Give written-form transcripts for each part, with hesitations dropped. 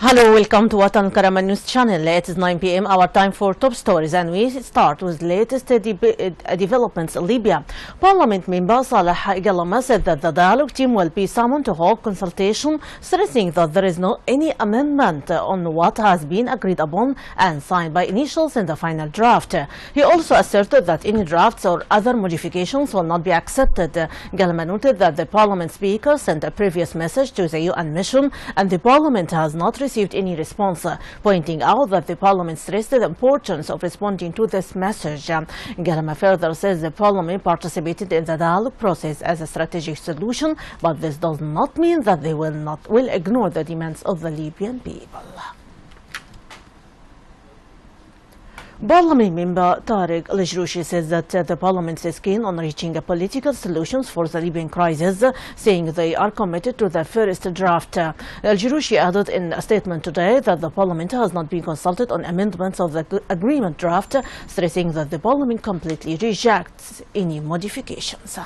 Hello, welcome to الكرامة News Channel. It is 9 p.m. our time for top stories, and we start with latest developments in Libya. Parliament member Saleh Galama said that the dialogue team will be summoned to hold consultation, stressing that there is no any amendment on what has been agreed upon and signed by initials in the final draft. He also asserted that any drafts or other modifications will not be accepted. Galama noted that the Parliament Speaker sent a previous message to the UN mission, and the Parliament has not received any response, pointing out that the Parliament stressed the importance of responding to this message. Galama further says the Parliament participated in the dialogue process as a strategic solution, but this does not mean that they will ignore the demands of the Libyan people. Parliament member Tariq Al-Jroushi says that the Parliament is keen on reaching a political solutions for the Libyan crisis, saying they are committed to the first draft. Al-Jroushi added in a statement today that the Parliament has not been consulted on amendments of the agreement draft, stressing that the Parliament completely rejects any modifications.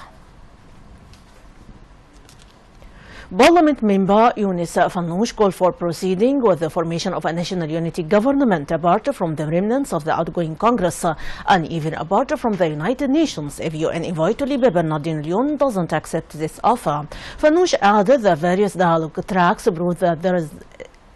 Parliament member Yunus Fanoush called for proceeding with the formation of a national unity government apart from the remnants of the outgoing Congress and even apart from the United Nations if UN envoy to Libya Bernardino Leon doesn't accept this offer. Fanoush added that various dialogue tracks prove that there is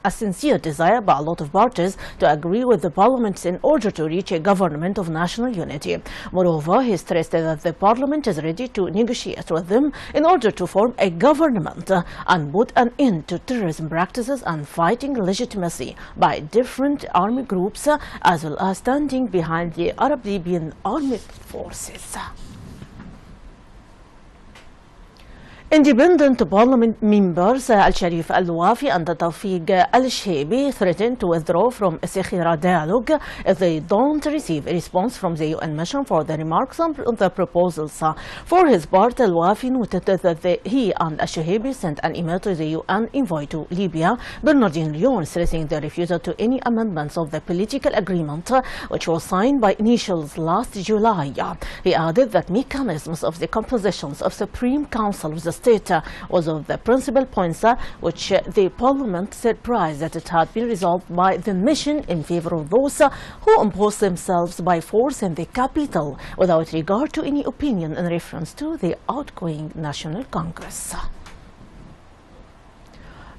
a sincere desire by a lot of parties to agree with the Parliament in order to reach a government of national unity. Moreover, he stressed that the Parliament is ready to negotiate with them in order to form a government and put an end to terrorism practices and fighting legitimacy by different army groups, as well as standing behind the Arab Libyan armed forces. Independent Parliament members Al-Sharif Al-Wafi and Tawfiq Al-Shaibi threatened to withdraw from Sekhira dialogue if they don't receive a response from the UN mission for the remarks on the proposals. For his part, Al-Wafi noted that he and Al-Shaibi sent an email to the UN envoy to Libya, Bernardino Leon, stressing the refusal to any amendments of the political agreement which was signed by initials last July. He added that mechanisms of the compositions of Supreme Council of the State was of the principal points which the Parliament surprised that it had been resolved by the mission in favor of those who impose themselves by force in the capital without regard to any opinion in reference to the outgoing National Congress.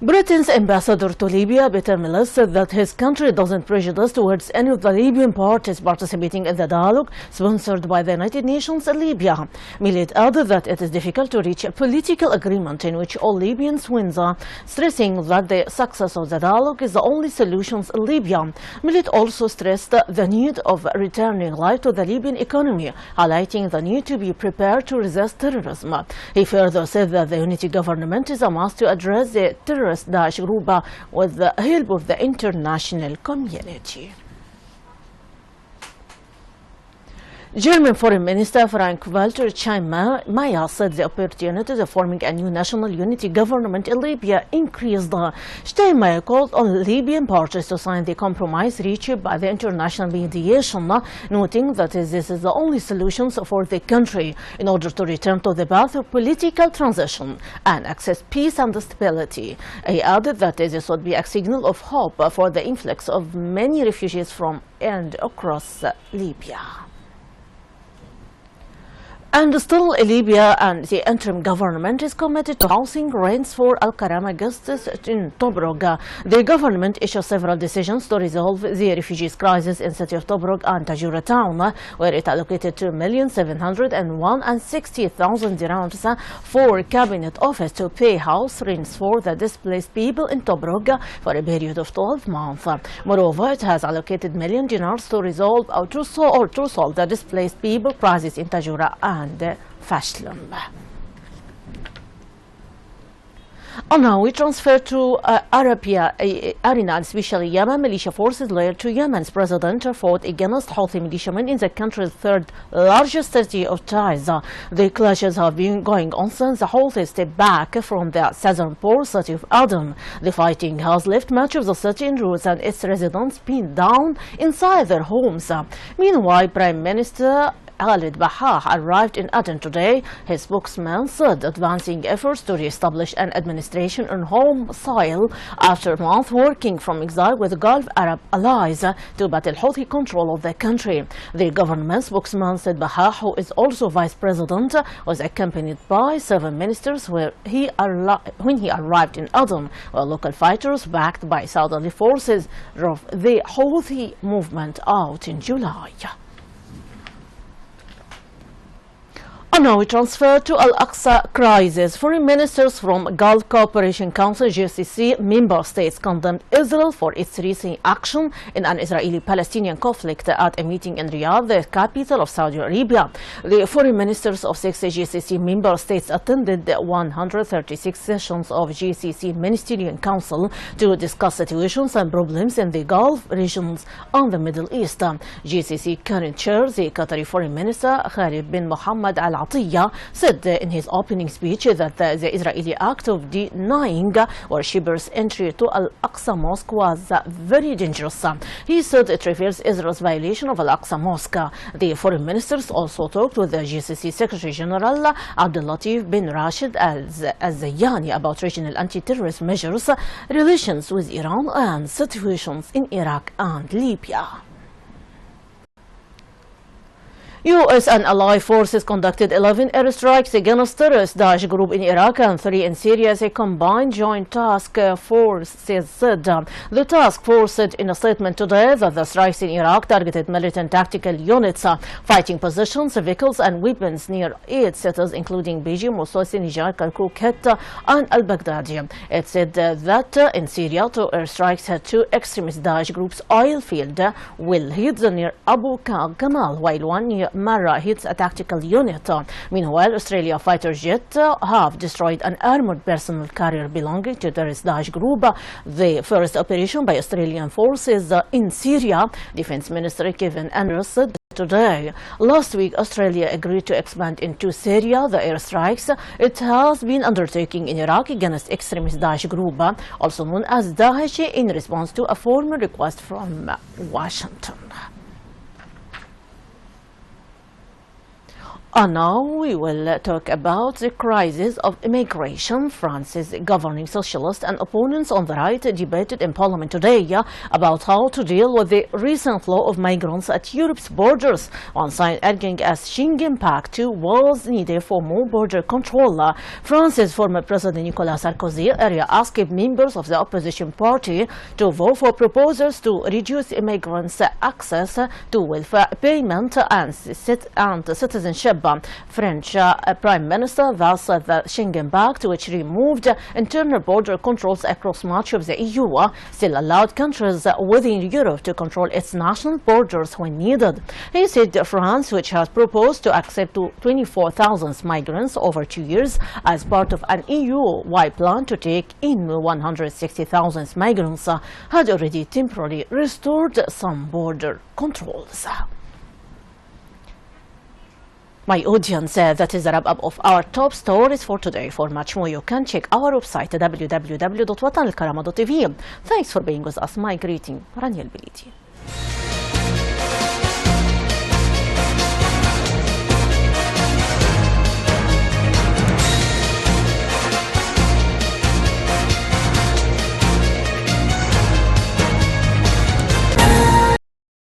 Britain's ambassador to Libya, Peter Mills, said that his country doesn't prejudice towards any of the Libyan parties participating in the dialogue sponsored by the United Nations in Libya. Millet added that it is difficult to reach a political agreement in which all Libyans win, stressing that the success of the dialogue is the only solution in Libya. Millet also stressed the need of returning life to the Libyan economy, highlighting the need to be prepared to resist terrorism. He further said that the unity government is a must to address the terrorist Daesh group with the help of the international community. German Foreign Minister Frank-Walter Steinmeier said the opportunities of forming a new national unity government in Libya increased. Steinmeier called on Libyan parties to sign the compromise reached by the international mediation, noting that this is the only solution for the country in order to return to the path of political transition and access peace and stability. He added that this would be a signal of hope for the influx of many refugees from and across Libya. And still, Libya and the interim government is committed to housing rents for Al-Karama guests in Tobruk. The government issued several decisions to resolve the refugees crisis in the city of Tobruk and Tajura town, where it allocated 2,760,000 dirhams for cabinet office to pay house rents for the displaced people in Tobruk for a period of 12 months. Moreover, it has allocated million dinars to resolve or to solve the displaced people crisis in Tajura and Fashlum. And now we transfer to Arabia arena, especially Yemen. Militia forces loyal to Yemen's president fought against Houthi militiamen in the country's third largest city of Taiz. The clashes have been going on since the Houthis stepped back from the southern port city of Aden. The fighting has left much of the city in ruins and its residents pinned down inside their homes. Meanwhile, Prime Minister Khalid Bahah arrived in Aden today. His spokesman said advancing efforts to re-establish an administration on home soil after a month working from exile with Gulf Arab allies to battle Houthi control of the country. The government spokesman said Bahah, who is also vice president, was accompanied by 7 ministers when he arrived in Aden, while local fighters backed by Saudi forces drove the Houthi movement out in July. And now we transfer to Al-Aqsa crisis. Foreign ministers from Gulf Cooperation Council (GCC) member states condemned Israel for its recent action in an Israeli-Palestinian conflict at a meeting in Riyadh, the capital of Saudi Arabia. The foreign ministers of 6 GCC member states attended the 136 sessions of GCC Ministerial Council to discuss situations and problems in the Gulf regions and the Middle East. GCC current chair, the Qatari foreign minister Khalid bin Mohammed Al-Atiyah, said in his opening speech that the Israeli act of denying worshippers entry to Al-Aqsa Mosque was very dangerous. He said it reveals Israel's violation of Al-Aqsa Mosque. The foreign ministers also talked with the GCC Secretary General Abdul Latif bin Rashid Al-Zayani about regional anti-terrorist measures, relations with Iran and situations in Iraq and Libya. U.S. and allied forces conducted 11 airstrikes against terrorist Daesh group in Iraq and 3 in Syria as a combined joint task force said. The task force said in a statement today that the strikes in Iraq targeted militant tactical units, fighting positions, vehicles and weapons near 8 cities including Beijing, Mosul, Sinjar, Kirkuk, and Al-Baghdadi. It said that in Syria 2 airstrikes had 2 extremist Daesh groups oil field will hit near Abu Kamal, while 1 near Marra hits a tactical unit. Meanwhile, Australia fighter jet have destroyed an armored personnel carrier belonging to the terrorist Daesh group, the first operation by Australian forces in Syria, Defence Minister Kevin Andrews said today. Last week, Australia agreed to expand into Syria the airstrikes it has been undertaking in Iraq against extremist Daesh group, also known as Daesh, in response to a formal request from Washington. And now we will talk about the crisis of immigration. France's governing socialists and opponents on the right debated in Parliament today about how to deal with the recent flow of migrants at Europe's borders. One side arguing a Schengen Pact 2 was needed for more border control. France's former President Nicolas Sarkozy asked members of the opposition party to vote for proposals to reduce immigrants' access to welfare payment and citizenship. French Prime Minister thus said the Schengen Pact, which removed internal border controls across much of the EU, still allowed countries within Europe to control its national borders when needed. He said France, which has proposed to accept 24,000 migrants over 2 years as part of an EU-wide plan to take in 160,000 migrants, had already temporarily restored some border controls. My audience, that is the wrap-up of our top stories for today. For much more, you can check our website www.watanalkarama.tv. Thanks for being with us. My greeting, Rانيا البليدى.